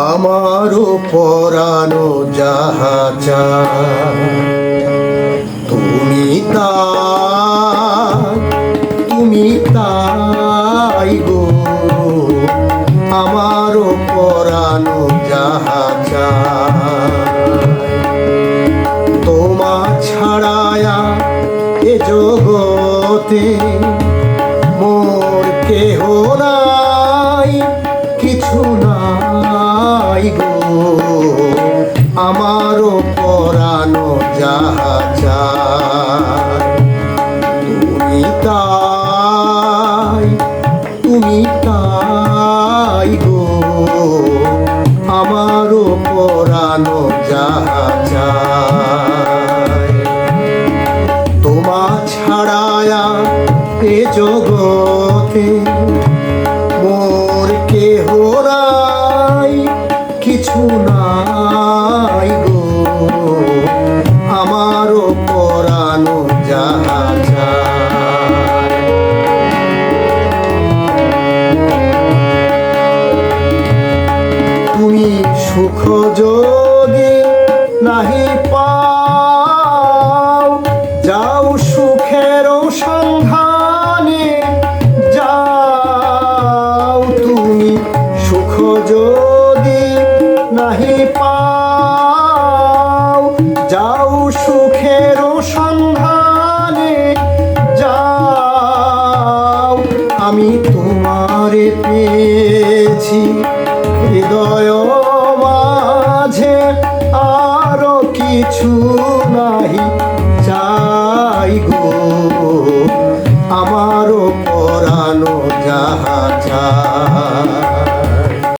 আমারও পরানো যাহা চায় তুমি তাই গো। আমারও পরানো যাহা চায় তোমা ছাড়ায়া এ জগতে মোর কেহ নাই, কিছু নাই গো। আমারও পরানো যাহা চায় তুমি তাই গো। আমারও পরানো যাহা চায় তোমা ছাড়ায়া এ জগতে মোর কেহ নাই, কিছু নাই গো। আমারও পরানো যাহা চায় তুমি সুখ যদি নাহি পাও, যাও সুখের সন্ধানে যাও। তুমি সুখ যদি নাহি পাও, যাও সুখের সন্ধানে যাও। আমি তোমারে পেয়েছি হৃদয় মাঝে, আরো কিছু নাহি চাই গো। আমারও পরানো যাহা চায়